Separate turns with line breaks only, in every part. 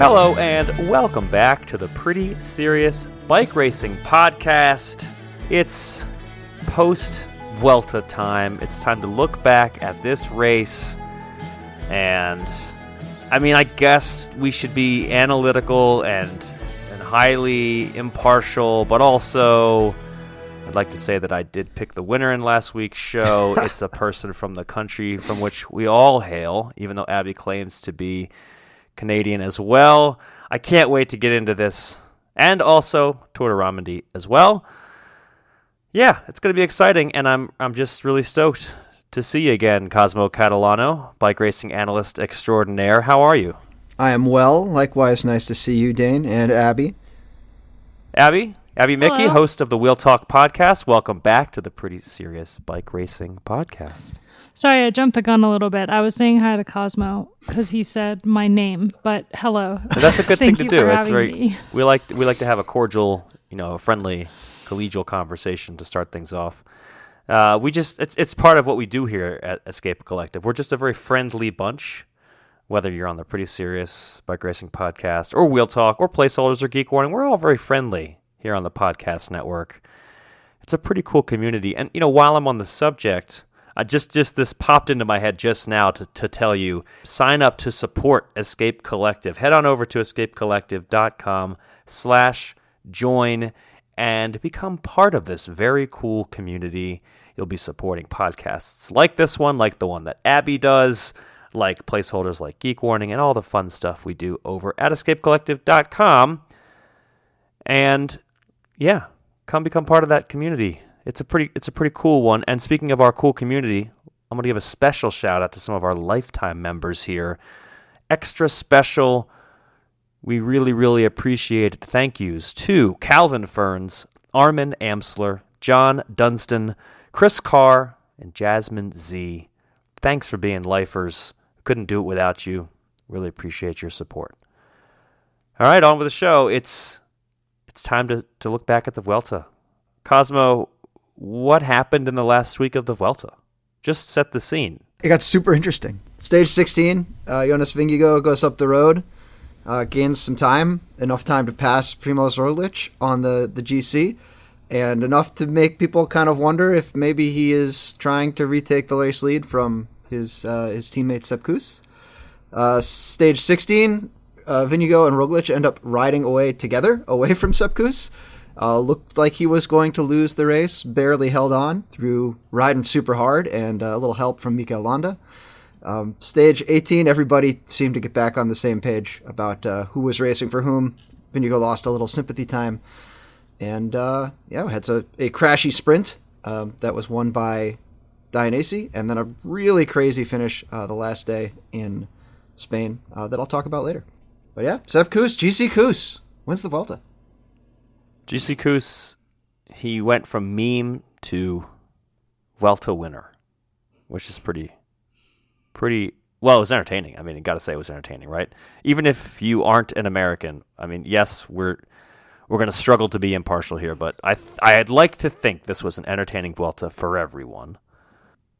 Hello and welcome back to the Pretty Serious Bike Racing Podcast. It's post-Vuelta time. It's time to look back at this race. And, I guess we should be analytical and highly impartial, but also I'd like to say that I did pick the winner in last week's show. It's a person from the country from which we all hail, even though Abby claims to be Canadian as well. I can't wait to get into this, and also Tour de Romandie as well. Yeah, it's going to be exciting, and I'm just really stoked to see you again, Cosmo Catalano, bike racing analyst extraordinaire. How are you?
I am well. Likewise, nice to see you, Dane, and Abby.
Abby Mickey,
Hello.
host of the Wheel Talk podcast. Welcome back to the Pretty Serious Bike Racing Podcast.
Sorry, I jumped the gun a little bit. I was saying hi to Cosmo because he said my name, but hello.
That's a good thing to
Thank
do.
you for
That's
having
very.
me.
We like to have a cordial, friendly, collegial conversation to start things off. It's part of what we do here at Escape Collective. We're just a very friendly bunch. Whether you're on the Pretty Serious Bike Racing Podcast or Wheel Talk or Placeholders or Geek Warning, we're all very friendly here on the podcast network. It's a pretty cool community. And, while I'm on the subject, just this popped into my head just now to tell you, sign up to support Escape Collective. Head on over to escapecollective.com/join and become part of this very cool community. You'll be supporting podcasts like this one, like the one that Abby does, like placeholders like Geek Warning, and all the fun stuff we do over at escapecollective.com. And yeah, come become part of that community. It's a pretty cool one. And speaking of our cool community, I'm going to give a special shout out to some of our lifetime members here. Extra special. We really, really appreciate thank yous to Calvin Ferns, Armin Amsler, John Dunstan, Chris Carr, and Jasmine Z. Thanks for being lifers. Couldn't do it without you. Really appreciate your support. All right, on with the show. It's time to look back at the Vuelta. Cosmo, what happened in the last week of the Vuelta? Just set the scene.
It got super interesting. Stage 16, Jonas Vingegaard goes up the road, gains some time, enough time to pass Primož Roglič on the GC, and enough to make people kind of wonder if maybe he is trying to retake the race lead from his teammate Sepp Kuss. Stage 16, Vingegaard and Roglič end up riding away together, away from Sepp Kuss. Looked like he was going to lose the race, barely held on through riding super hard and a little help from Mikel Landa. Stage 18, everybody seemed to get back on the same page about who was racing for whom. Vingegaard lost a little sympathy time. And we had a crashy sprint that was won by Dane, and then a really crazy finish the last day in Spain that I'll talk about later. But yeah, Sepp Kuss, GC Kuss, wins the Vuelta.
GC Kuss, he went from meme to Vuelta winner, which is pretty. Well, it was entertaining. You got to say it was entertaining, right? Even if you aren't an American, yes, we're going to struggle to be impartial here, but I'd like to think this was an entertaining Vuelta for everyone,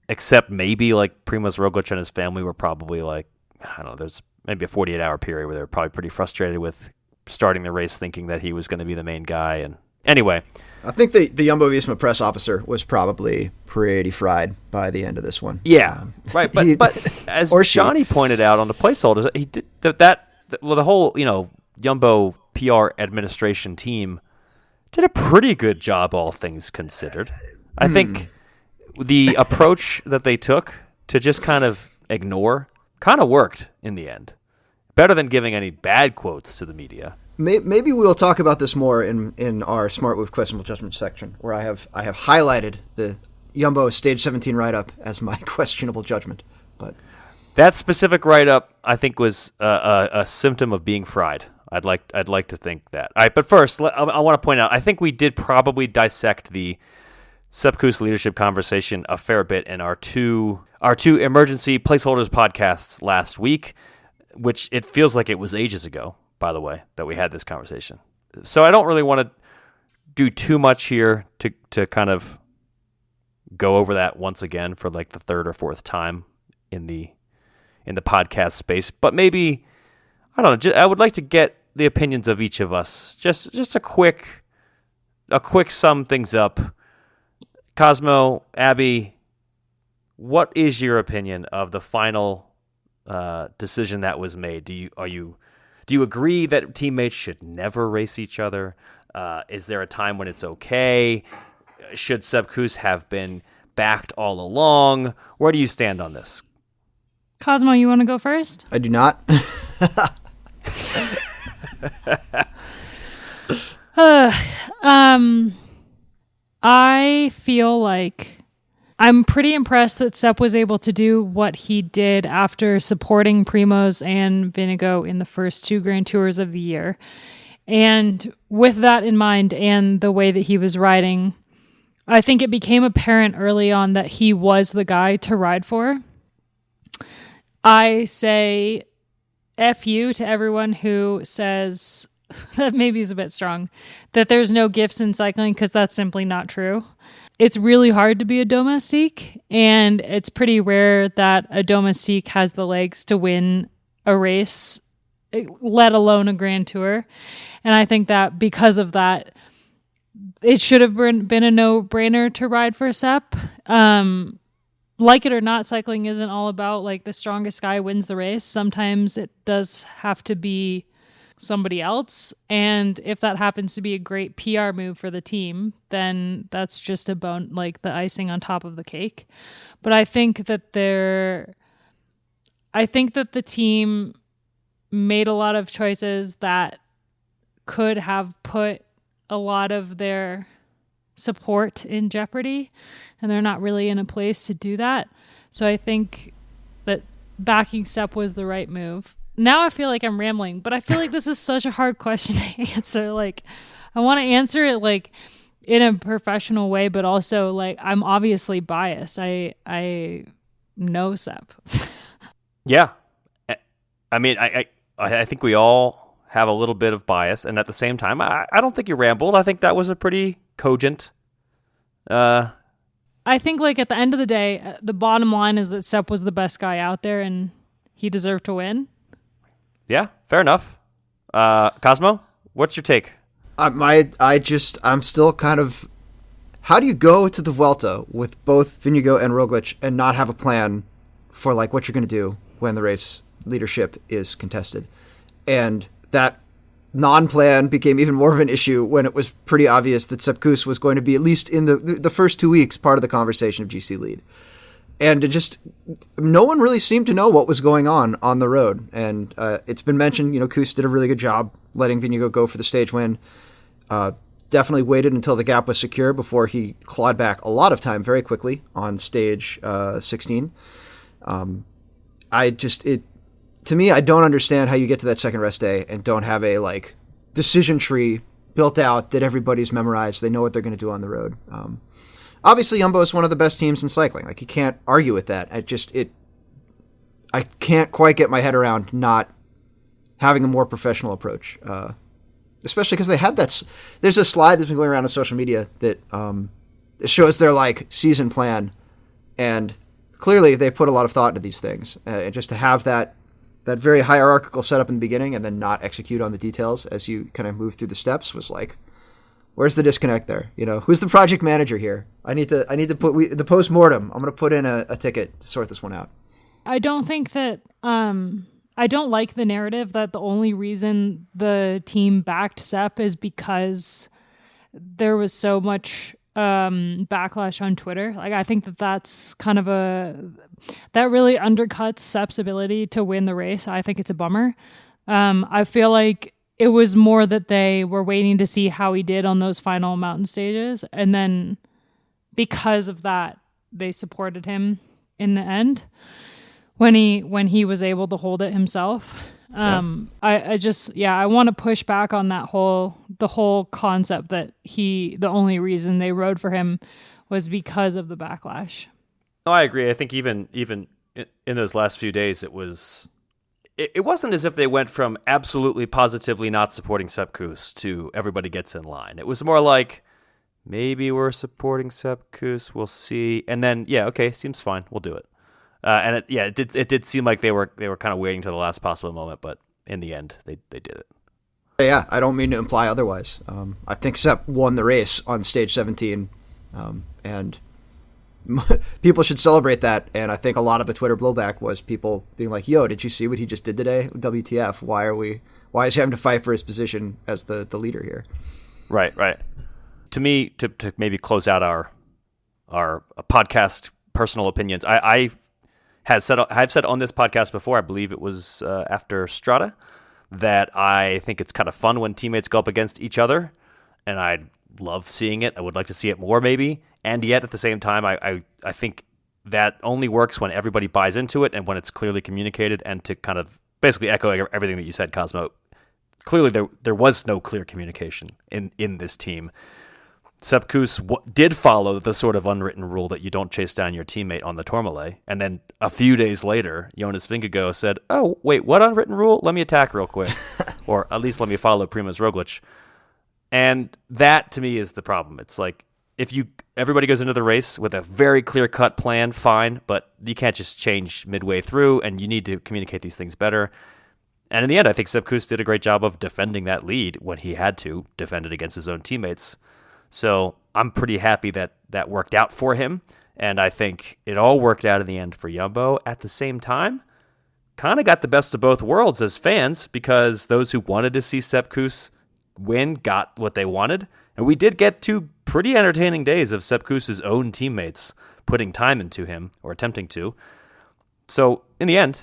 except maybe like Primož Roglič and his family were probably like, I don't know, there's maybe a 48-hour period where they were probably pretty frustrated with starting the race thinking that he was going to be the main guy. And anyway,
I think the Jumbo-Visma press officer was probably pretty fried by the end of this one.
Yeah, right. But as Johnny pointed out on the placeholders, he did the whole Jumbo PR administration team did a pretty good job, all things considered. I think the approach that they took to just kind of ignore kind of worked in the end. Better than giving any bad quotes to the media.
Maybe we'll talk about this more in our Smart Move Questionable Judgment section, where I have highlighted the Jumbo Stage 17 write-up as my questionable judgment. But
that specific write-up, I think, was a symptom of being fried. I'd like to think that. All right, but first, I want to point out, I think we did probably dissect the Sepp Kuss leadership conversation a fair bit in our two emergency placeholders podcasts last week, which it feels like it was ages ago, by the way, that we had this conversation. So I don't really want to do too much here to kind of go over that once again for like the third or fourth time in the podcast space. But maybe I don't know. I would like to get the opinions of each of us. Just a quick sum things up. Cosmo, Abby, what is your opinion of the final decision that was made? Do you agree that teammates should never race each other? Is there a time when it's okay? Should Sepp Kuss have been backed all along? Where do you stand on this?
Cosmo, you want to go first?
I do not.
I feel like I'm pretty impressed that Sepp was able to do what he did after supporting Primoz and Vinigo in the first 2 Grand Tours of the year. And with that in mind and the way that he was riding, I think it became apparent early on that he was the guy to ride for. I say F you to everyone who says, that maybe is a bit strong, that there's no gifts in cycling, because that's simply not true. It's really hard to be a domestique, and it's pretty rare that a domestique has the legs to win a race, let alone a Grand Tour. And I think that because of that, it should have been a no-brainer to ride for Sepp. Like it or not, cycling isn't all about like the strongest guy wins the race. Sometimes it does have to be somebody else. And if that happens to be a great PR move for the team, then that's just like the icing on top of the cake. But I think that the team made a lot of choices that could have put a lot of their support in jeopardy, and they're not really in a place to do that. So I think that backing Sepp was the right move. Now I feel like I'm rambling, but I feel like this is such a hard question to answer. Like, I want to answer it like in a professional way, but also like I'm obviously biased. I know Sepp.
Yeah, I mean, I think we all have a little bit of bias, and at the same time, I don't think you rambled. I think that was a pretty cogent.
I think like at the end of the day, the bottom line is that Sepp was the best guy out there, and he deserved to win.
Yeah, fair enough. Cosmo, what's your take?
I'm still kind of. How do you go to the Vuelta with both Vinigo and Roglic and not have a plan for like what you're going to do when the race leadership is contested? And that non-plan became even more of an issue when it was pretty obvious that Sepp Kuss was going to be, at least in the first 2 weeks, part of the conversation of GC lead. And it just, no one really seemed to know what was going on the road. And it's been mentioned, Kuss did a really good job letting Vinigo go for the stage win. Definitely waited until the gap was secure before he clawed back a lot of time very quickly on stage 16. To me, I don't understand how you get to that second rest day and don't have a like decision tree built out that everybody's memorized. They know what they're going to do on the road. Obviously, Jumbo is one of the best teams in cycling. Like, you can't argue with that. I can't quite get my head around not having a more professional approach, especially because they had that. There's a slide that's been going around on social media that it shows their like season plan, and clearly they put a lot of thought into these things. And just to have that very hierarchical setup in the beginning and then not execute on the details as you kind of move through the steps was like, where's the disconnect there? Who's the project manager here? I need to put the post-mortem. I'm going to put in a ticket to sort this one out.
I don't think that, I don't like the narrative that the only reason the team backed Sepp is because there was so much backlash on Twitter. Like, I think that's kind of that really undercuts Sepp's ability to win the race. I think it's a bummer. I feel like it was more that they were waiting to see how he did on those final mountain stages, and then because of that, they supported him in the end when he was able to hold it himself. I want to push back on the whole concept that the only reason they rode for him was because of the backlash.
No, I agree. I think even in those last few days, it wasn't as if they went from absolutely positively not supporting Sepp Kuss to everybody gets in line. It was more like, maybe we're supporting Sepp Kuss, we'll see, and then okay, seems fine, we'll do it. And it did seem like they were kind of waiting to the last possible moment, but in the end, they did it.
Yeah, I don't mean to imply otherwise. I think Sepp won the race on stage 17, and people should celebrate that. And I think a lot of the Twitter blowback was people being like, "Yo, did you see what he just did today? WTF? Why is he having to fight for his position as the leader here?"
Right. To me, to maybe close out our podcast personal opinions, I've said on this podcast before, I believe it was after Strada, that I think it's kind of fun when teammates go up against each other, and I love seeing it. I would like to see it more, maybe. And yet, at the same time, I think that only works when everybody buys into it and when it's clearly communicated. And to kind of basically echo everything that you said, Cosmo, clearly there was no clear communication in this team. Sepp Kuss did follow the sort of unwritten rule that you don't chase down your teammate on the Tourmalet. And then a few days later, Jonas Vingegaard said, "Oh, wait, what unwritten rule? Let me attack real quick." Or at least let me follow Primož Roglič. And that, to me, is the problem. It's like, if everybody goes into the race with a very clear-cut plan, fine, but you can't just change midway through, and you need to communicate these things better. And in the end, I think Sepp Kuss did a great job of defending that lead when he had to defend it against his own teammates. So I'm pretty happy that worked out for him, and I think it all worked out in the end for Jumbo. At the same time, kind of got the best of both worlds as fans, because those who wanted to see Sepp Kuss win got what they wanted, and we did get 2 pretty entertaining days of Sepp Kuss's own teammates putting time into him, or attempting to. So in the end,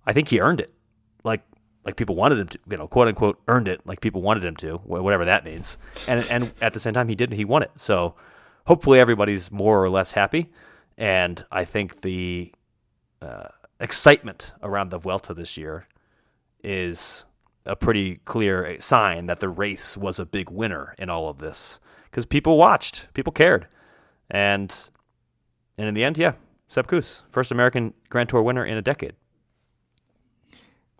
I think he earned it. Like people wanted him to, quote unquote, earned it, like people wanted him to, whatever that means. And at the same time, he didn't. He won it. So hopefully everybody's more or less happy. And I think the excitement around the Vuelta this year is a pretty clear sign that the race was a big winner in all of this, because people watched, people cared. And in the end, yeah, Sepp Kuss, first American Grand Tour winner in a decade.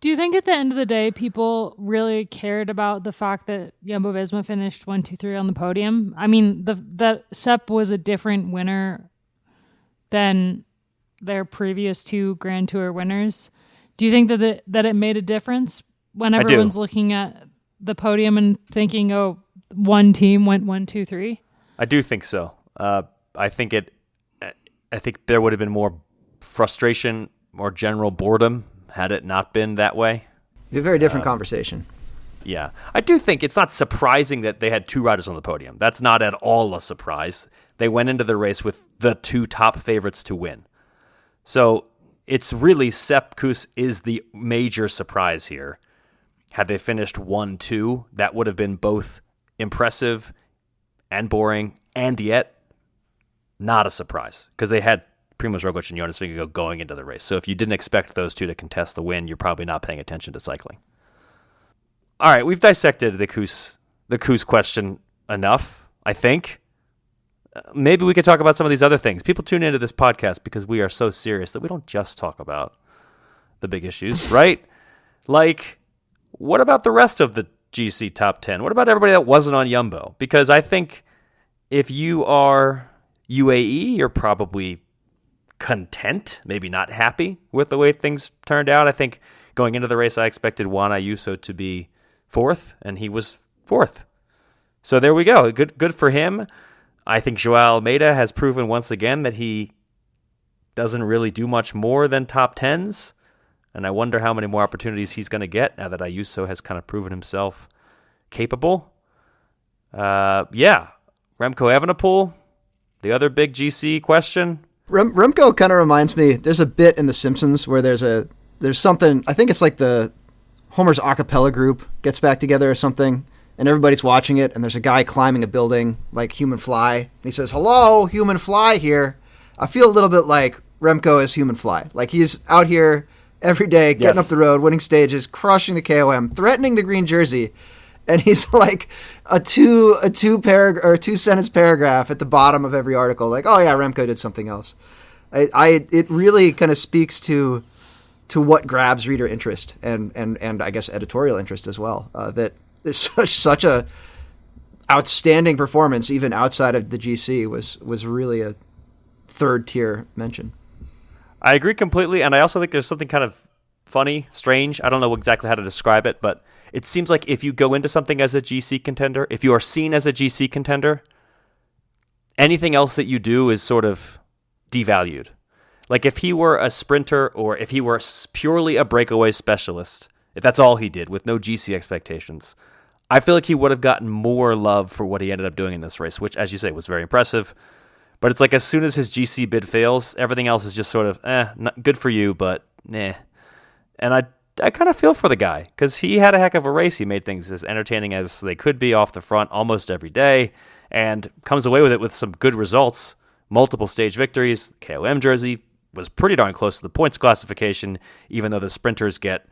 Do you think at the end of the day, people really cared about the fact that Jumbo-Visma finished 1, 2, 3 on the podium? I mean, that Sepp was a different winner than their previous 2 Grand Tour winners. Do you think that it made a difference when everyone's looking at the podium and thinking, oh, one team went 1, 2, 3?
I do think so. I think there would have been more frustration, more general boredom had it not been that way.
It's a very different conversation.
Yeah. I do think it's not surprising that they had 2 riders on the podium. That's not at all a surprise. They went into the race with the 2 top favorites to win. So it's really Sepp Kuss is the major surprise here. Had they finished 1, 2, that would have been both impressive and boring, and yet not a surprise, because they had Primož Roglič and Jonas Vingegaard going into the race. So if you didn't expect those 2 to contest the win, you're probably not paying attention to cycling. All right, we've dissected the Kuss question enough, I think. Maybe we could talk about some of these other things. People tune into this podcast because we are so serious that we don't just talk about the big issues, right? Like, what about the rest of the GC top 10? What about everybody that wasn't on Jumbo? Because I think if you are UAE, you're probably content, maybe not happy with the way things turned out. I think going into the race, I expected Juan Ayuso to be 4th, and he was 4th. So there we go. Good for him. I think Joao Almeida has proven once again that he doesn't really do much more than top 10s, and I wonder how many more opportunities he's going to get now that Ayuso has kind of proven himself capable. Remco Evenepoel, the other big GC question.
Remco kind of reminds me, there's a bit in The Simpsons where there's something, I think it's like the Homer's a cappella group gets back together or something, and everybody's watching it, and there's a guy climbing a building like Human Fly, and he says, "Hello, Human Fly here." I feel a little bit like Remco is Human Fly. Like, he's out here every day, getting up the road, winning stages, crushing the KOM, threatening the green jersey, and he's like a two sentence paragraph at the bottom of every article, like, "Oh yeah, Remco did something else." It really kind of speaks to what grabs reader interest and I guess editorial interest as well. That is such a outstanding performance, even outside of the GC, was really a 3rd tier mention.
I agree completely, and I also think there's something kind of funny, strange. I don't know exactly how to describe it, but it seems like if you go into something as a GC contender, if you are seen as a GC contender, anything else that you do is sort of devalued. Like if he were a sprinter or if he were purely a breakaway specialist, if that's all he did with no GC expectations, I feel like he would have gotten more love for what he ended up doing in this race, which, as you say, was very impressive. But it's like as soon as his GC bid fails, everything else is just sort of, not good for you, but eh. And I kind of feel for the guy because he had a heck of a race. He made things as entertaining as they could be off the front almost every day and comes away with it with some good results. Multiple stage victories. KOM jersey was pretty darn close to the points classification, even though the sprinters get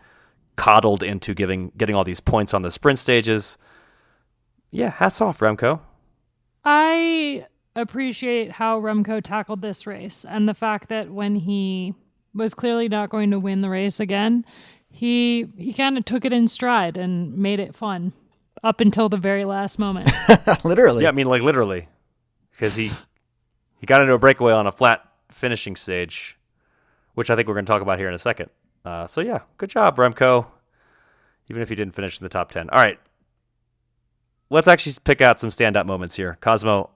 coddled into getting all these points on the sprint stages. Yeah, hats off, Remco.
I appreciate how Remco tackled this race and the fact that when he was clearly not going to win the race again, he kind of took it in stride and made it fun up until the very last moment.
Literally.
Yeah, I mean, like literally. Because he got into a breakaway on a flat finishing stage, which I think we're going to talk about here in a second. So yeah, good job, Remco, even if he didn't finish in the top 10. All right, let's actually pick out some standout moments here. Cosmo,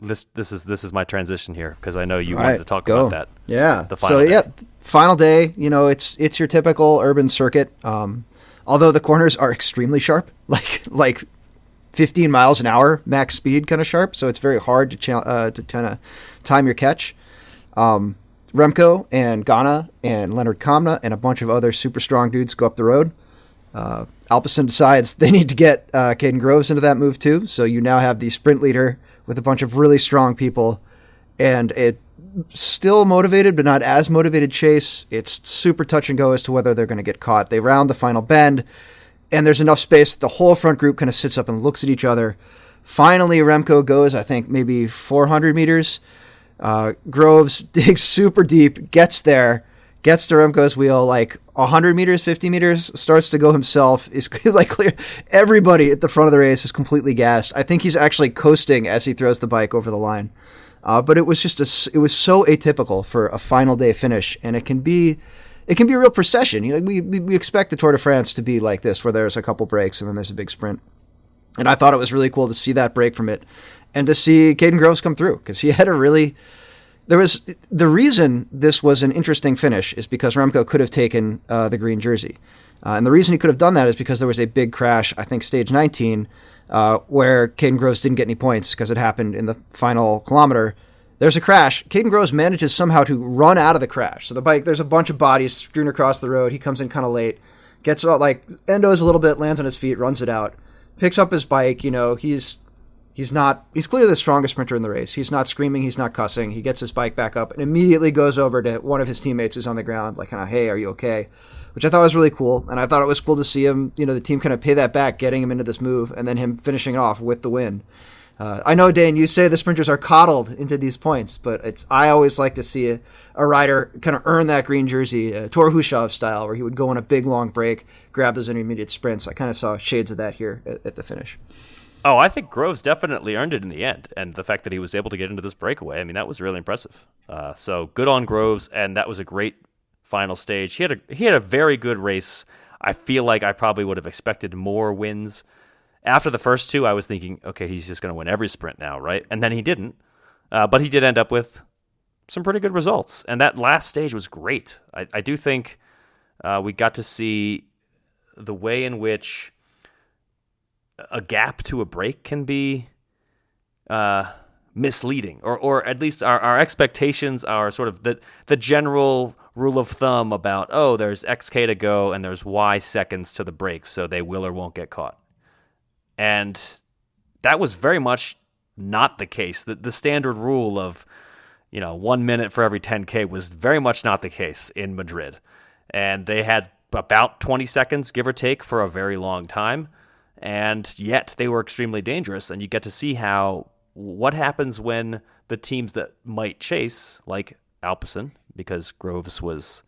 this is my transition here because I know you wanted to talk about that.
Yeah.
The final day.
Yeah, final day. You know, it's your typical urban circuit. Although the corners are extremely sharp, like 15 miles an hour max speed kind of sharp. So it's very hard to kind of time your catch. Remco and Ghana and Leonard Kamna and a bunch of other super strong dudes go up the road. Alpecin decides they need to get Caden Groves into that move too. So you now have the sprint leader with a bunch of really strong people and it still motivated but not as motivated chase. It's super touch and go as to whether they're going to get caught. They round the final bend and there's enough space that the whole front group kind of sits up and looks at each other. Finally, Remco goes, I think, maybe 400 meters. Groves digs super deep, gets there, gets to Remco's wheel, like 100 meters, 50 meters, starts to go himself. Is like clear. Everybody at the front of the race is completely gassed. I think he's actually coasting as he throws the bike over the line. But it was just it was so atypical for a final day finish, and it can be a real procession. You know, we expect the Tour de France to be like this, where there's a couple breaks and then there's a big sprint. And I thought it was really cool to see that break from it. And to see Caden Groves come through because he had the reason this was an interesting finish is because Remco could have taken the green jersey. And the reason he could have done that is because there was a big crash, I think stage 19, where Caden Groves didn't get any points because it happened in the final kilometer. There's a crash. Caden Groves manages somehow to run out of the crash. So the bike, there's a bunch of bodies strewn across the road. He comes in kind of late, gets out, like endos a little bit, lands on his feet, runs it out, picks up his bike. You know, he's clearly the strongest sprinter in the race. He's not screaming. He's not cussing. He gets his bike back up and immediately goes over to one of his teammates who's on the ground, like kind of, hey, are you okay? Which I thought was really cool. And I thought it was cool to see him, you know, the team kind of pay that back, getting him into this move and then him finishing it off with the win. I know, Dane, you say the sprinters are coddled into these points, but I always like to see a rider kind of earn that green jersey, Tor Hushovd style, where he would go on a big long break, grab those intermediate sprints. I kind of saw shades of that here at the finish.
Oh, I think Groves definitely earned it in the end, and the fact that he was able to get into this breakaway, I mean, that was really impressive. So good on Groves, and that was a great final stage. He had a very good race. I feel like I probably would have expected more wins. After the first two, I was thinking, okay, he's just going to win every sprint now, right? And then he didn't, but he did end up with some pretty good results, and that last stage was great. I do think we got to see the way in which a gap to a break can be misleading, or at least our expectations are sort of the general rule of thumb about, oh, there's XK to go and there's Y seconds to the break, so they will or won't get caught. And that was very much not the case. The standard rule of, 1 minute for every 10K was very much not the case in Madrid. And they had about 20 seconds, give or take, for a very long time. And yet they were extremely dangerous. And you get to see what happens when the teams that might chase, like Alpecin, because Groves was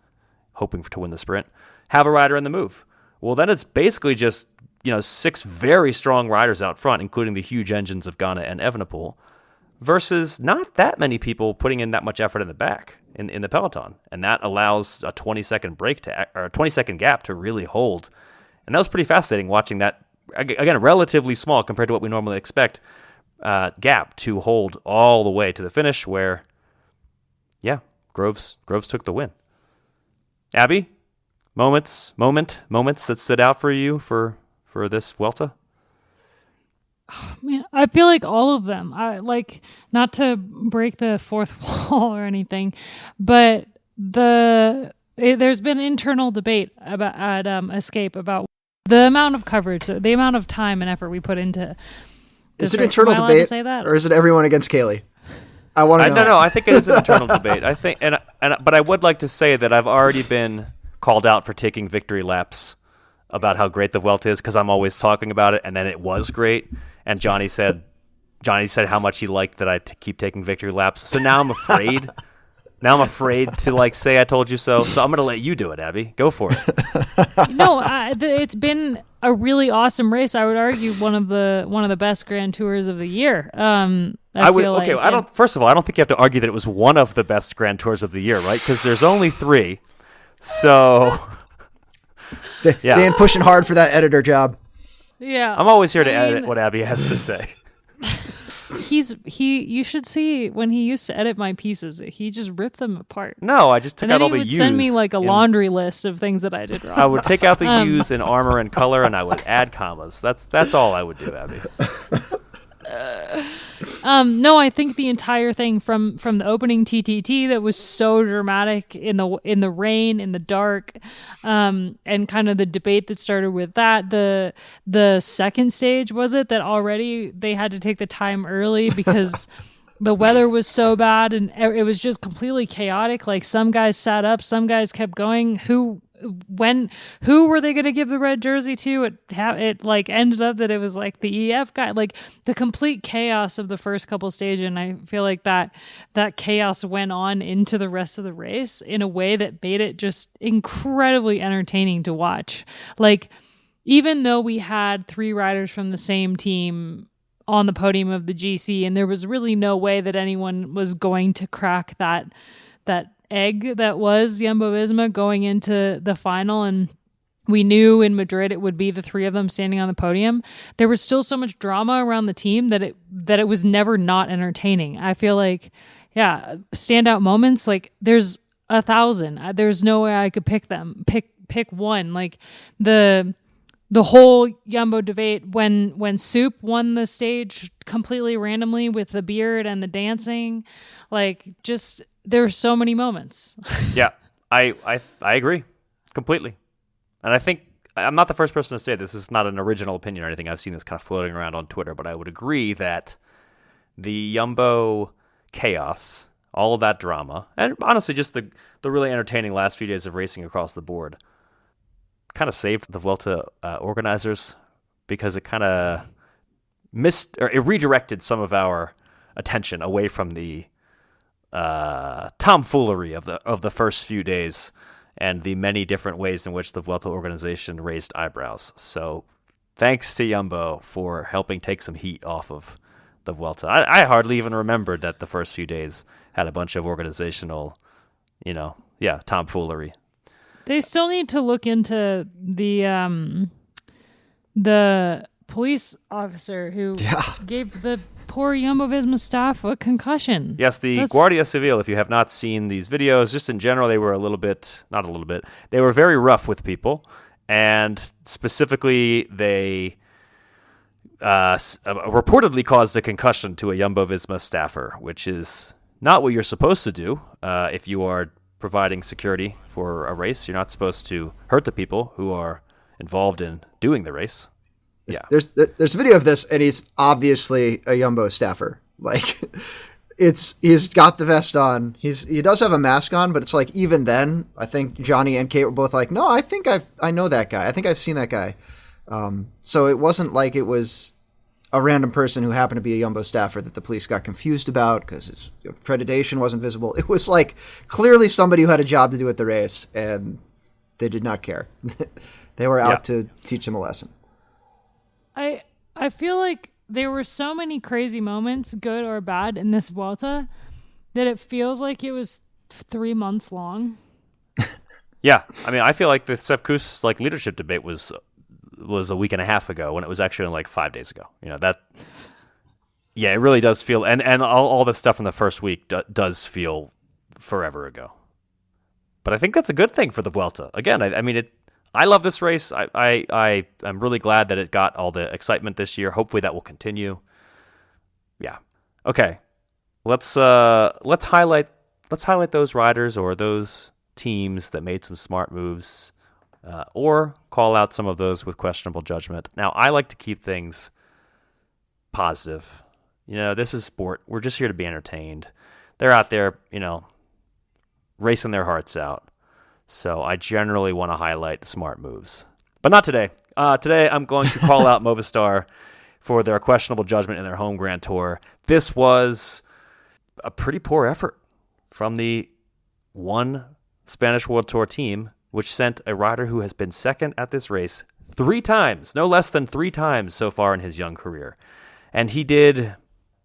hoping to win the sprint, have a rider in the move. Well, then it's basically just 6 very strong riders out front, including the huge engines of Ghana and Evenepoel, versus not that many people putting in that much effort in the back in the peloton, and that allows a 20-second break or a 20-second gap to really hold. And that was pretty fascinating watching that, again, relatively small compared to what we normally expect, gap to hold all the way to the finish, where Groves took the win. Abby, moments that stood out for you for this Vuelta?
Man, I feel like all of them. I like, not to break the fourth wall or anything, but there's been internal debate about at Escape about the amount of coverage, the amount of time and effort we put into.
Is it internal debate, or is it everyone against Kaylee? I want to know.
No. I think it is an internal debate. I think, but I would like to say that I've already been called out for taking victory laps about how great the Vuelta is, because I'm always talking about it, and then it was great. And Johnny said how much he liked that I keep taking victory laps. So now I'm afraid. To like say I told you so. So I'm going to let you do it, Abby. Go for it.
No, it's been a really awesome race. I would argue one of the best Grand Tours of the year.
First of all, I don't think you have to argue that it was one of the best Grand Tours of the year, right? Because there's only 3. So
Dan pushing hard for that editor job.
Yeah,
I'm always here to edit what Abby has to say.
You should see when he used to edit my pieces, he just ripped them apart.
No, I just took out all the U's.
And then he would send me like a laundry list of things that I did wrong.
I would take out the U's in armor and color, and I would add commas. That's all I would do, Abby.
No, I think the entire thing from the opening TTT that was so dramatic in the rain, in the dark, and kind of the debate that started with that. The second stage, was it, that already they had to take the time early because the weather was so bad and it was just completely chaotic. Like, some guys sat up, some guys kept going. Who were they going to give the red jersey to? It like ended up that it was like the EF guy, like the complete chaos of the first couple stages. And I feel like that chaos went on into the rest of the race in a way that made it just incredibly entertaining to watch. Like, even though we had 3 riders from the same team on the podium of the GC, and there was really no way that anyone was going to crack that egg that was Jumbo-Visma going into the final, and we knew in Madrid it would be the 3 of them standing on the podium. There was still so much drama around the team that it was never not entertaining. I feel like, standout moments, like, there's 1,000. There's no way I could pick one. Like, the whole Jumbo debate when Soup won the stage completely randomly with the beard and the dancing, like, just, there's so many moments.
Yeah, I agree completely. And I think I'm not the first person to say this. This is not an original opinion or anything. I've seen this kind of floating around on Twitter, but I would agree that the Jumbo chaos, all of that drama, and honestly just the really entertaining last few days of racing across the board kind of saved the Vuelta organizers, because it kind of it redirected some of our attention away from the tomfoolery of the first few days and the many different ways in which the Vuelta organization raised eyebrows. So thanks to Jumbo for helping take some heat off of the Vuelta. I hardly even remembered that the first few days had a bunch of organizational, tomfoolery.
They still need to look into the police officer who gave the poor Jumbo-Visma staff a concussion.
Yes, the Guardia Civil, if you have not seen these videos, just in general, they were they were very rough with people. And specifically, they reportedly caused a concussion to a Jumbo-Visma staffer, which is not what you're supposed to do if you are providing security for a race. You're not supposed to hurt the people who are involved in doing the race. Yeah,
there's a video of this, and he's obviously a Jumbo staffer. Like, he's got the vest on. He does have a mask on, but it's like, even then, I think Johnny and Kate were both like, no, I think I know that guy. I think I've seen that guy. So it wasn't like it was a random person who happened to be a Jumbo staffer that the police got confused about because his accreditation wasn't visible. It was like clearly somebody who had a job to do at the race, and they did not care. They were out to teach them a lesson.
I feel like there were so many crazy moments, good or bad, in this Vuelta that it feels like it was 3 months long.
Yeah, I mean, I feel like the Sepp Kuss leadership debate was a week and a half ago when it was actually 5 days ago. That. Yeah, it really does feel, and all the stuff in the first week does feel forever ago. But I think that's a good thing for the Vuelta. Again, I mean, I love this race. I'm really glad that it got all the excitement this year. Hopefully that will continue. Yeah. Okay. Let's highlight those riders or those teams that made some smart moves, or call out some of those with questionable judgment. Now, I like to keep things positive. This is sport. We're just here to be entertained. They're out there, racing their hearts out. So I generally want to highlight smart moves. But not today. Today I'm going to call out Movistar for their questionable judgment in their home Grand Tour. This was a pretty poor effort from the one Spanish World Tour team, which sent a rider who has been second at this race 3 times, no less than 3 times so far in his young career. And he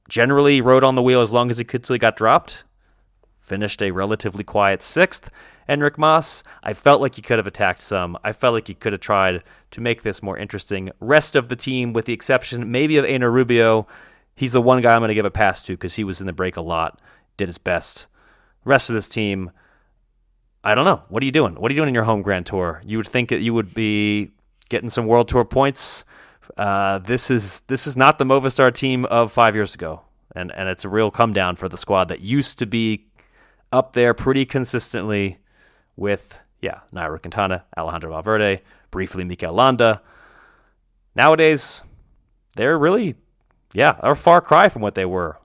generally rode on the wheel as long as he could till he got dropped. Finished a relatively quiet 6th. Enric Mas, I felt like he could have attacked some. I felt like he could have tried to make this more interesting. Rest of the team, with the exception maybe of Ena Rubio, he's the one guy I'm going to give a pass to because he was in the break a lot, did his best. Rest of this team, I don't know. What are you doing? What are you doing in your home Grand Tour? You would think that you would be getting some World Tour points. This is not the Movistar team of 5 years ago, and it's a real come down for the squad that used to be up there pretty consistently with Nairo Quintana, Alejandro Valverde, briefly Mikel Landa. Nowadays, they're really a far cry from what they were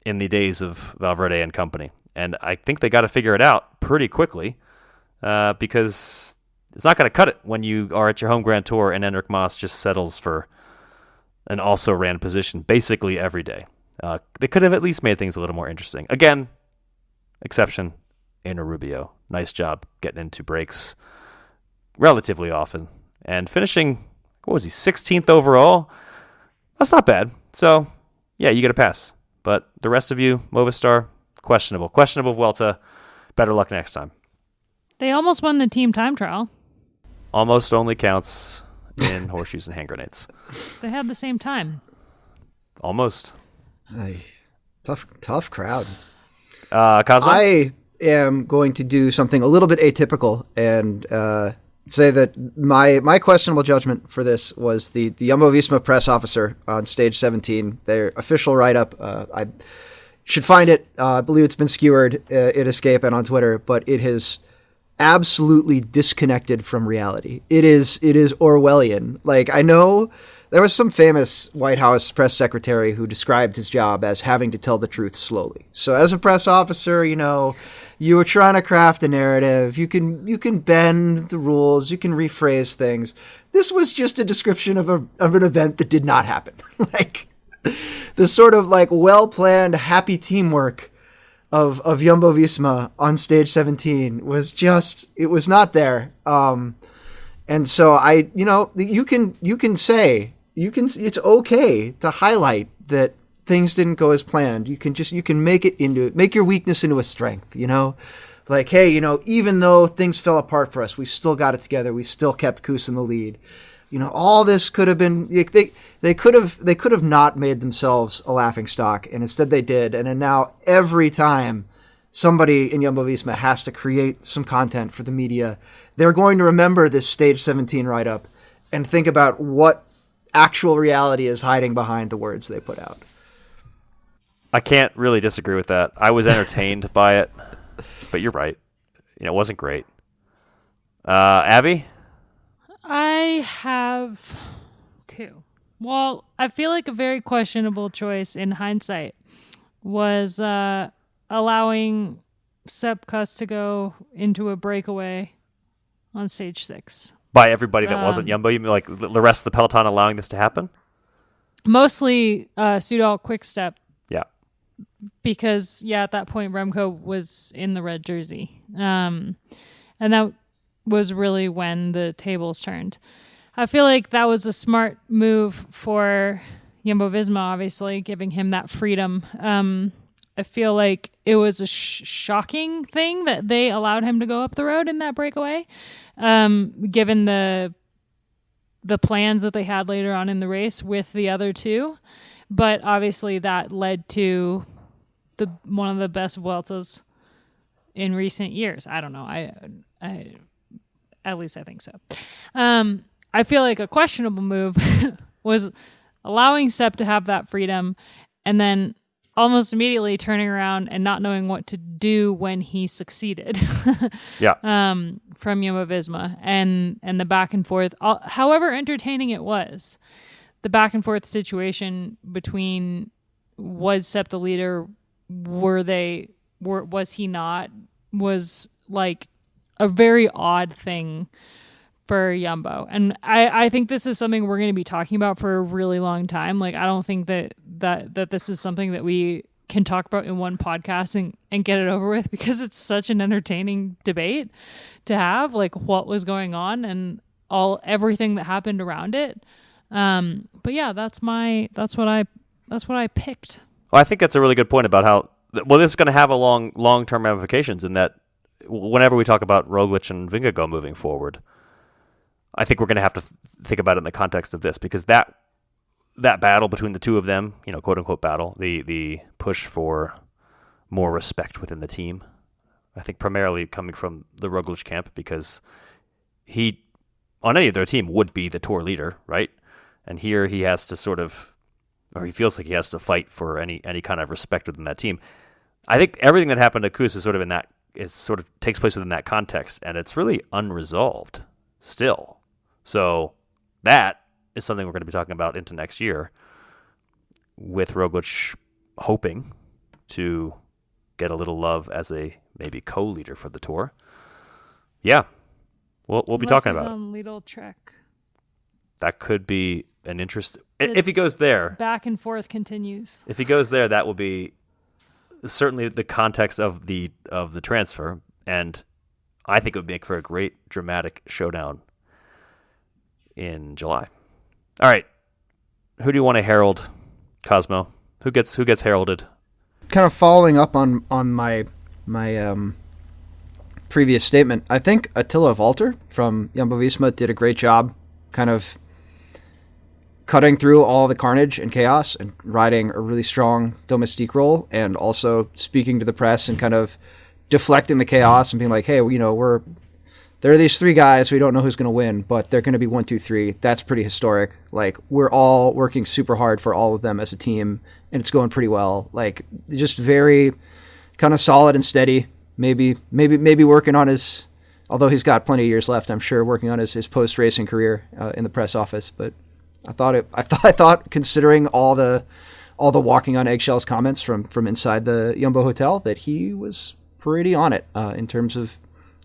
in the days of Valverde and company, and I think they got to figure it out pretty quickly because it's not going to cut it when you are at your home Grand Tour and Enric Mas just settles for an also-ran position basically every day. They could have at least made things a little more interesting. Again, exception, Ena Rubio. Nice job getting into breaks relatively often. And finishing, 16th overall? That's not bad. So, yeah, you get a pass. But the rest of you, Movistar, questionable. Questionable Vuelta. Better luck next time.
They almost won the team time trial.
Almost only counts in horseshoes and hand grenades.
They had the same time.
Almost.
Tough crowd.
Cosmo?
I am going to do something a little bit atypical and say that my questionable judgment for this was the Jumbo-Visma press officer on stage 17, their official write-up. I should find it. I believe it's been skewered at Escape and on Twitter, but it has absolutely disconnected from reality. It is Orwellian. I know there was some famous White House press secretary who described his job as having to tell the truth slowly. So as a press officer, you were trying to craft a narrative. You can bend the rules. You can rephrase things. This was just a description of an event that did not happen. The sort of well-planned, happy teamwork of Jumbo-Visma on stage 17 was it was not there. And so it's okay to highlight that things didn't go as planned. You can make your weakness into a strength, hey, even though things fell apart for us, we still got it together. We still kept Kuss in the lead. All this could have been, they could have not made themselves a laughingstock, and instead they did. And then now every time somebody in Jumbo-Visma has to create some content for the media, they're going to remember this stage 17 write-up and think about what actual reality is hiding behind the words they put out.
I can't really disagree with that. I was entertained by it, but you're right. It wasn't great. Abby?
I have 2. Well, I feel like a very questionable choice in hindsight was allowing Sepp Kuss to go into a breakaway on stage 6.
By everybody that wasn't Jumbo? You mean the rest of the peloton allowing this to happen?
Mostly Soudal Quick-Step.
Yeah.
Because, at that point, Remco was in the red jersey. And that was really when the tables turned. I feel like that was a smart move for Jumbo-Visma, obviously, giving him that freedom. I feel like it was a shocking thing that they allowed him to go up the road in that breakaway, given the plans that they had later on in the race with the other two. But obviously that led to one of the best Vueltas in recent years. I don't know. I at least I think so. I feel like a questionable move was allowing Sepp to have that freedom and then almost immediately turning around and not knowing what to do when he succeeded.
Yeah.
From Jumbo-Visma and the back and forth, however entertaining it was, the back and forth situation between was Sepp the leader, was he not, was like a very odd thing for Jumbo. And I think this is something we're going to be talking about for a really long time. Like, I don't think that this is something that we can talk about in one podcast and get it over with, because it's such an entertaining debate to have, like what was going on and everything that happened around it. But yeah, that's what I picked.
Well, I think that's a really good point about how, well, this is going to have a long-term ramifications in that whenever we talk about Roglic and Vingegaard moving forward, I think we're going to have to think about it in the context of this, because that battle between the two of them, quote unquote battle, the push for more respect within the team, I think primarily coming from the Roglic camp, because he, on any other team, would be the Tour leader, right? And here he has to he feels like he has to fight for any kind of respect within that team. I think everything that happened to Kuss is takes place within that context, and it's really unresolved still. So that is something we're going to be talking about into next year, with Roglic hoping to get a little love as a maybe co-leader for the Tour. Yeah, we'll be talking about it.
Little Trek.
That could be an interest. If he goes there,
back and forth continues.
If he goes there, that will be certainly the context of the transfer, and I think it would make for a great dramatic showdown in July. All right, who do you want to herald, Cosmo? Who gets heralded?
Kind of following up on my previous statement, I think Attila Valter from Jumbo-Visma did a great job kind of cutting through all the carnage and chaos and riding a really strong domestique role, and also speaking to the press and kind of deflecting the chaos and being like, hey, there are these three guys, we don't know who's going to win, but they're going to be 1, 2, 3. That's pretty historic. Like, we're all working super hard for all of them as a team, and it's going pretty well. Like, just very kind of solid and steady. Maybe working on his, although he's got plenty of years left, I'm sure, working on his post-racing career in the press office. But I thought considering all the walking on eggshells comments from inside the Jumbo Hotel, that he was pretty on it in terms of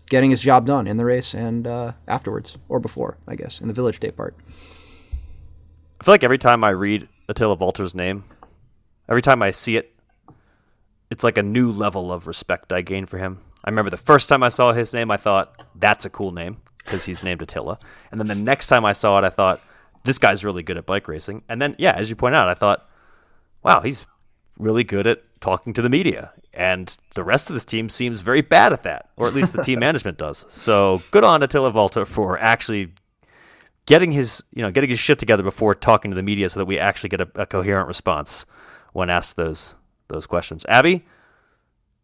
getting his job done in the race and afterwards, or before, I guess, in the Village Day part.
I feel like every time I read Attila Valter's name, every time I see it, it's like a new level of respect I gain for him. I remember the first time I saw his name, I thought, that's a cool name, because he's named Attila. And then the next time I saw it, I thought, this guy's really good at bike racing. And then, yeah, as you point out, I thought, wow, he's really good at talking to the media. And the rest of this team seems very bad at that, or at least the team management does. So good on Attila Valter for actually getting his shit together before talking to the media, so that we actually get a coherent response when asked those questions. Abby,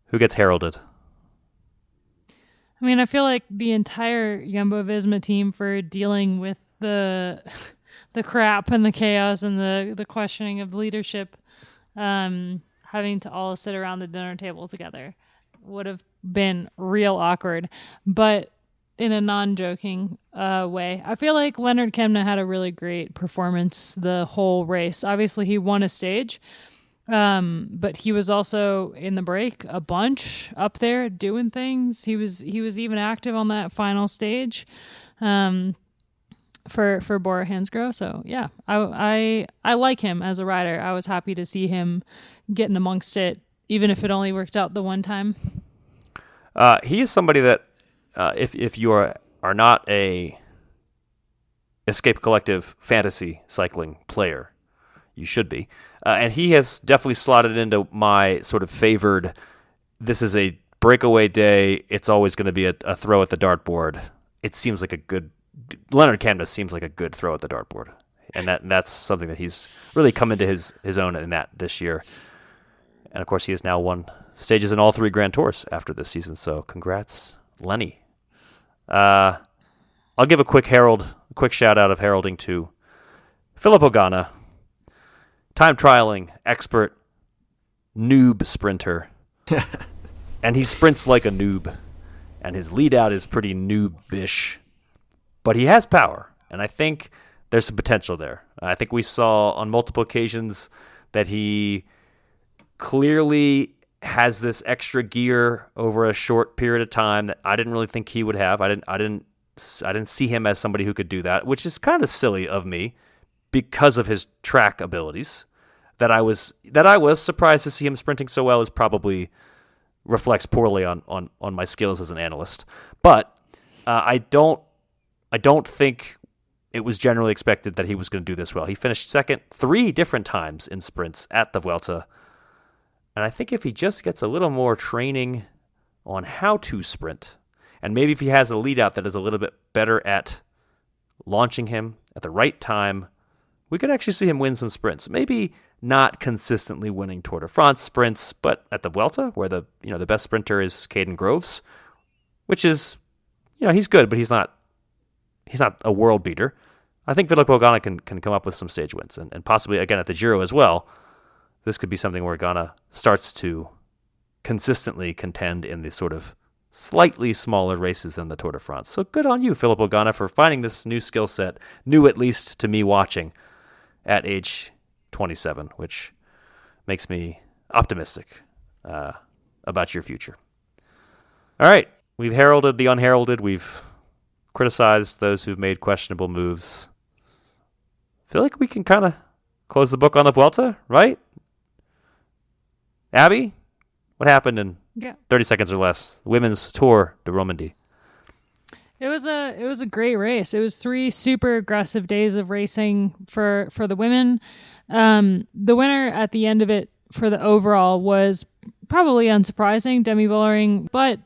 who gets heralded?
I mean, I feel like the entire Jumbo-Visma team for dealing with the crap and the chaos and the questioning of leadership, having to all sit around the dinner table together would have been real awkward, but in a non-joking way. I feel like Leonard Kemna had a really great performance the whole race. Obviously, he won a stage, but he was also in the break a bunch up there doing things. He was even active on that final stage for Bora Hansgrohe. So yeah, I like him as a rider. I was happy to see him getting amongst it, even if it only worked out the one time.
He is somebody that if you are not a Escape Collective fantasy cycling player, you should be. And he has definitely slotted into my sort of favored, this is a breakaway day, it's always going to be a throw at the dartboard. It seems like Leonard Canvas seems like a good throw at the dartboard. And that's something that he's really come into his own in that this year. And of course, he has now won stages in all 3 Grand Tours after this season. So congrats, Lenny. I'll give a quick shout out of heralding to Philip Ogana, time trialing expert, noob sprinter. And he sprints like a noob. And his lead out is pretty noobish. But he has power. And I think there's some potential there. I think we saw on multiple occasions that he clearly has this extra gear over a short period of time that I didn't really think he would have. I didn't see him as somebody who could do that, which is kind of silly of me because of his track abilities. That I was surprised to see him sprinting so well is probably reflects poorly on my skills as an analyst. But I don't think it was generally expected that he was going to do this well. He finished second 3 different times in sprints at the Vuelta. And I think if he just gets a little more training on how to sprint, and maybe if he has a lead out that is a little bit better at launching him at the right time, we could actually see him win some sprints. Maybe not consistently winning Tour de France sprints, but at the Vuelta, where the best sprinter is Caden Groves, which is, he's good, but he's not a world beater. I think Philip Ogana can come up with some stage wins, and possibly again at the Giro as well. This could be something where Ghana starts to consistently contend in the sort of slightly smaller races than the Tour de France. So good on you, Philip Ogana, for finding this new skill set, new at least to me watching at age 27, which makes me optimistic about your future. All right, we've heralded the unheralded. We've criticized those who've made questionable moves. I feel like we can kind of close the book on the Vuelta, right? Abby, what happened in 30 seconds or less? Women's Tour de Romandie.
It was a great race. It was 3 super aggressive days of racing for the women. The winner at the end of it for the overall was probably unsurprising, Demi Vollering, but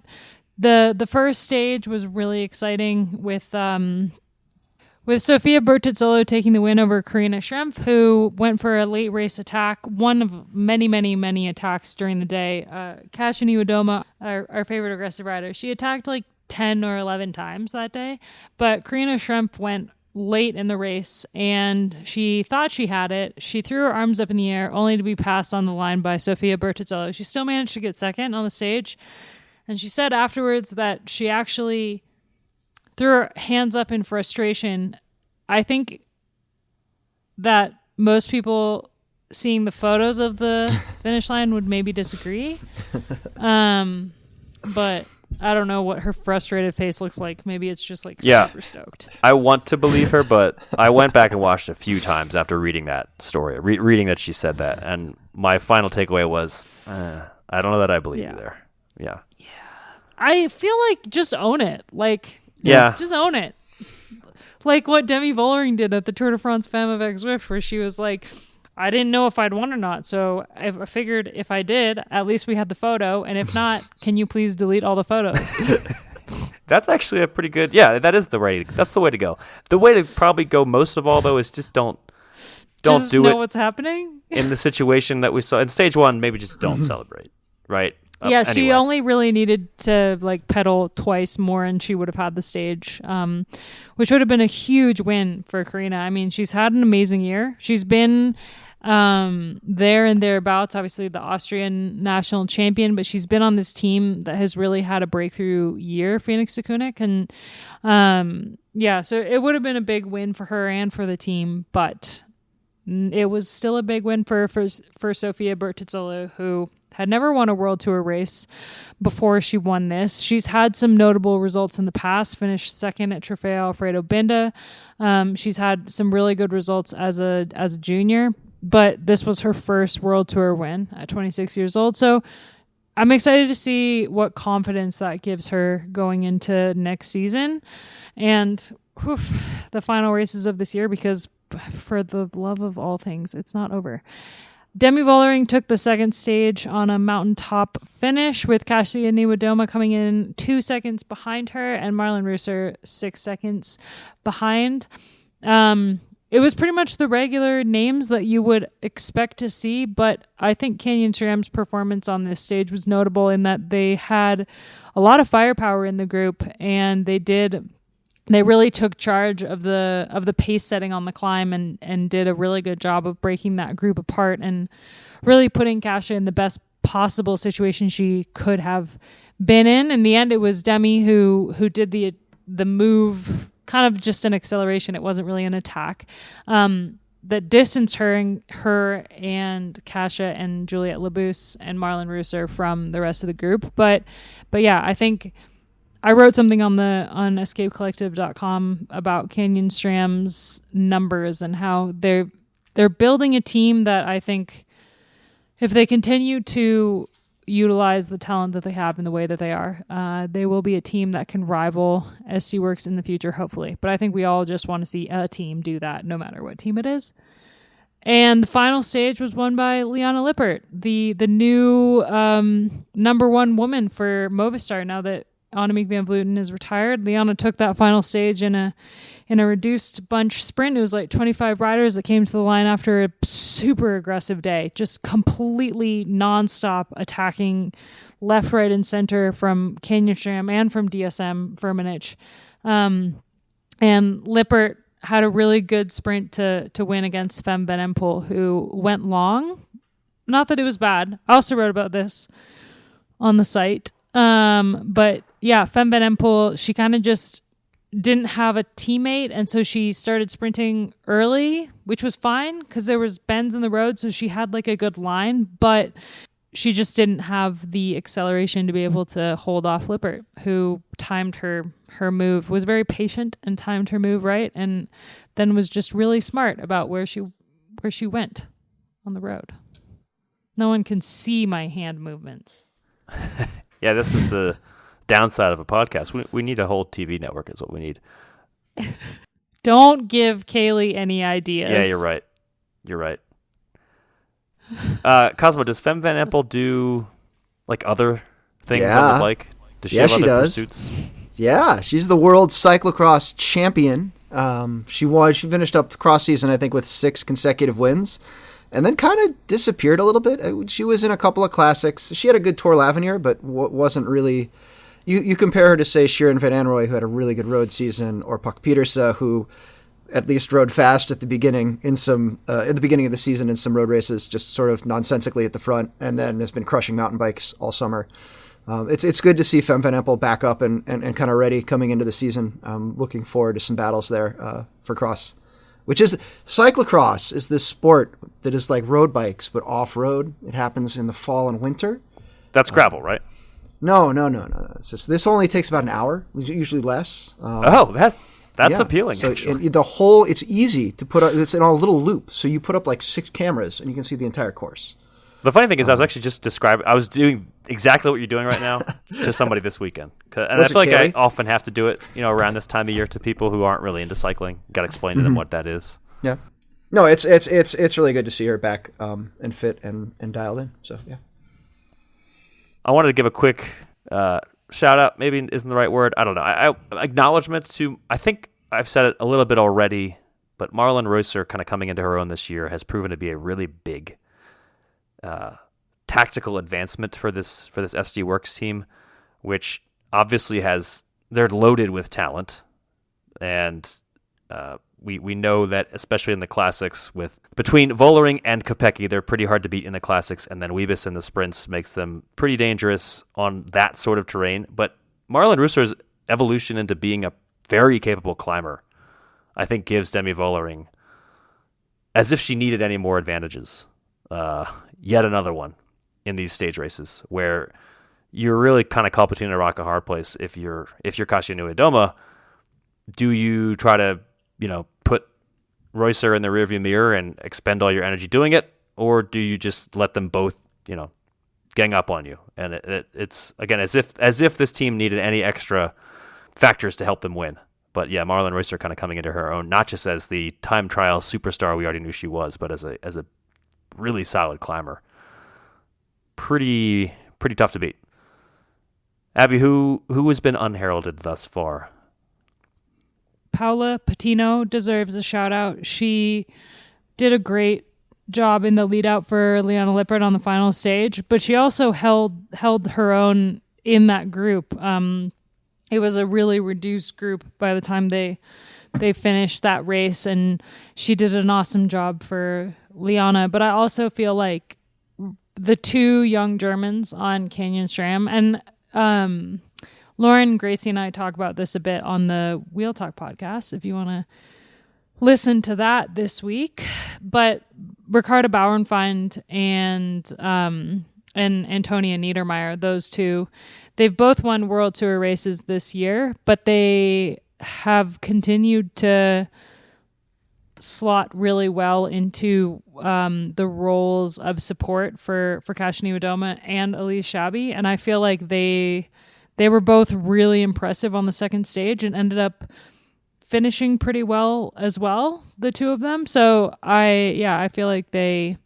the first stage was really exciting with Sofia Bertizzolo taking the win over Karina Schrempf, who went for a late race attack, one of many, many, many attacks during the day. Kasia Niewiadoma, our favorite aggressive rider, she attacked like 10 or 11 times that day, but Karina Schrempf went late in the race and she thought she had it. She threw her arms up in the air only to be passed on the line by Sofia Bertizzolo. She still managed to get second on the stage, and she said afterwards that she actually threw her hands up in frustration. I think that most people seeing the photos of the finish line would maybe disagree. But I don't know what her frustrated face looks like. Maybe it's just like super stoked.
I want to believe her, but I went back and watched a few times after reading that story, reading that she said that. And my final takeaway was, I don't know that I believe you there. Yeah.
I feel like just own it. Just own it. Like what Demi Vollering did at the Tour de France Femme avec Zwift, where she was like, I didn't know if I'd won or not. So I figured if I did, at least we had the photo. And if not, can you please delete all the photos?
That's actually a pretty good, that's the way to go. The way to probably go most of all, though, is just don't
just
do
know
it
what's happening
in the situation that we saw in stage 1. Maybe just don't celebrate, right?
She only really needed to pedal twice more and she would have had the stage, which would have been a huge win for Karina. I mean, she's had an amazing year. She's been there and thereabouts, obviously the Austrian national champion, but she's been on this team that has really had a breakthrough year, Phoenix Secunic. And so it would have been a big win for her and for the team, but it was still a big win for Sofia Bertizzolo, who had never won a World Tour race before she won this. She's had some notable results in the past, finished second at Trofeo Alfredo Binda. She's had some really good results as a junior, but this was her first World Tour win at 26 years old. So I'm excited to see what confidence that gives her going into next season. And the final races of this year, because for the love of all things, it's not over. Demi Vollering took the second stage on a mountaintop finish, with Kasia Niewiadoma coming in 2 seconds behind her and Marlon Reusser 6 seconds behind. It was pretty much the regular names that you would expect to see, but I think Canyon SRAM's performance on this stage was notable in that they had a lot of firepower in the group, and they really took charge of the pace setting on the climb and did a really good job of breaking that group apart and really putting Kasia in the best possible situation she could have been in. In the end, it was Demi who did the move, kind of just an acceleration. It wasn't really an attack. That distanced her and Kasia and Juliette Labousse and Marlon Reusser from the rest of the group. But yeah, I think I wrote something on escapecollective.com about Canyon SRAM's numbers and how they're building a team that I think, if they continue to utilize the talent that they have in the way that they are, they will be a team that can rival SC Works in the future, hopefully. But I think we all just want to see a team do that, no matter what team it is. And the final stage was won by Liana Lippert, the new number one woman for Movistar now that Annemiek van Vleuten is retired. Liana took that final stage in a reduced bunch sprint. It was like 25 riders that came to the line after a super aggressive day, just completely nonstop attacking left, right, and center from Canyon SRAM and from DSM Firmenich. And Lippert had a really good sprint to win against Fem Van Empel, who went long. Not that it was bad. I also wrote about this on the site. But yeah, Fem Van Empel, she kind of just didn't have a teammate, and so she started sprinting early, which was fine because there was bends in the road, so she had like a good line, but she just didn't have the acceleration to be able to hold off Lippert, who timed her move, was very patient and timed her move right, and then was just really smart about where she went on the road. No one can see my hand movements.
Yeah, this is the downside of a podcast. We need a whole TV network is what we need.
Don't give Kaylee any ideas.
Yeah, you're right. Cosmo, does Fem Van Empel do like other things on the bike? Does she have other pursuits?
Yeah, she's the world cyclocross champion. She finished up the cross season, I think, with 6 consecutive wins, and then kind of disappeared a little bit. She was in a couple of classics. She had a good Tour l'Avenir, but wasn't really. You compare her to, say, Sheeran Van Anrooy, who had a really good road season, or Puck Pieterse, who at least rode fast at the beginning in the beginning of the season in some road races, just sort of nonsensically at the front, and then has been crushing mountain bikes all summer. It's good to see Fem Van Empel back up and kind of ready coming into the season. I'm looking forward to some battles there for cross, which is cyclocross is this sport that is like road bikes but off-road. It happens in the fall and winter.
That's gravel, right?
No. It's just, this only takes about an hour, usually less.
That's appealing.
So
actually,
it's easy to put up. It's in a little loop, so you put up like 6 cameras and you can see the entire course.
The funny thing is, I was actually just describing. I was doing exactly what you're doing right now to somebody this weekend, and I feel like I often have to do it, around this time of year to people who aren't really into cycling. Got to explain to them what that is.
Yeah, no, it's really good to see her back and fit and dialed in. So yeah.
I wanted to give a quick shout out. Maybe isn't the right word. I don't know. Acknowledgement to. I think I've said it a little bit already, but Marlon Reusser, kind of coming into her own this year, has proven to be a really big tactical advancement for this SD Works team, which obviously they're loaded with talent, and we know that especially in the classics, between Vollering and Kopecky, they're pretty hard to beat in the classics, and then Wiebes in the sprints makes them pretty dangerous on that sort of terrain. But Marlon Reusser's evolution into being a very capable climber, I think, gives Demi Vollering, as if she needed any more advantages, yet another one in these stage races where you're really kind of caught between a rock and a hard place. If you're Kasia Niewiadoma, do you try to put Reusser in the rearview mirror and expend all your energy doing it, or do you just let them both gang up on you? And it's again as if this team needed any extra factors to help them win. But yeah, Marlon Reusser kind of coming into her own, not just as the time trial superstar we already knew she was, but as a really solid climber. Pretty tough to beat. Abby, who has been unheralded thus far?
Paula Patino deserves a shout out. She did a great job in the lead out for Liana Lippert on the final stage, but she also held her own in that group. It was a really reduced group by the time they finished that race, and she did an awesome job for Liana. But I also feel like the two young Germans on Canyon SRAM, and Lauren, Gracie, and I talk about this a bit on the Wheel Talk podcast, if you want to listen to that this week. But Ricarda Bauernfeind and Antonia Niedermeyer, those two, they've both won World Tour races this year, but they have continued to slot really well into the roles of support for Kasia Niewiadoma and Elise Chabi. And I feel like they were both really impressive on the second stage and ended up finishing pretty well as well, the two of them. So I feel like they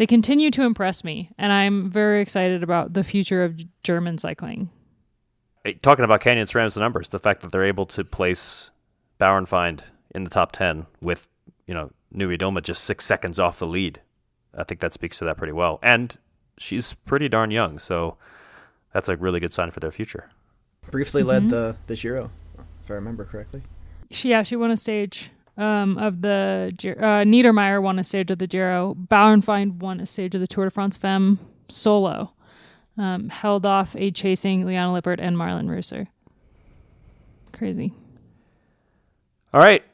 continue to impress me, and I'm very excited about the future of German cycling.
Talking about Canyon SRAM's numbers, the fact that they're able to place Bauernfeind in the top 10 with, Niewiadoma just 6 seconds off the lead. I think that speaks to that pretty well. And she's pretty darn young, so that's a really good sign for their future.
Briefly led the Giro, if I remember correctly.
She won a stage of the Niedermeyer won a stage of the Giro. Bauernfeind won a stage of the Tour de France Femme solo. Held off a chasing Liana Lippert and Marlon Reusser. Crazy.
All right.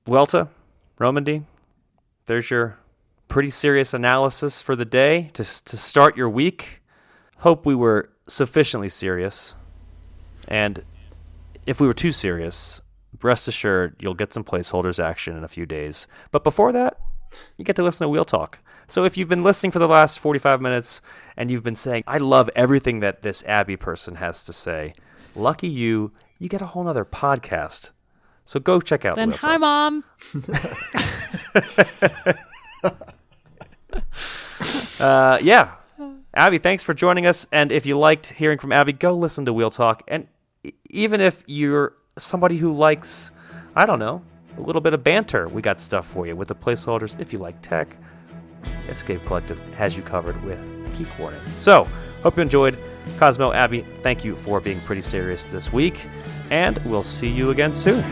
Vuelta, Romandie. There's your pretty serious analysis for the day to start your week. Hope we were sufficiently serious. And if we were too serious, rest assured you'll get some placeholders action in a few days. But before that, you get to listen to Wheel Talk. So if you've been listening for the last 45 minutes and you've been saying, I love everything that this Abby person has to say, lucky you get a whole nother podcast. So go check out
then
Wheel
hi,
Talk.
Mom.
Yeah. Abby, thanks for joining us. And if you liked hearing from Abby, go listen to Wheel Talk. And even if you're somebody who likes, I don't know, a little bit of banter, we got stuff for you with the placeholders. If you like tech, Escape Collective has you covered with Geek Warning. So, hope you enjoyed. Cosmo, Abby, thank you for being pretty serious this week, and we'll see you again soon.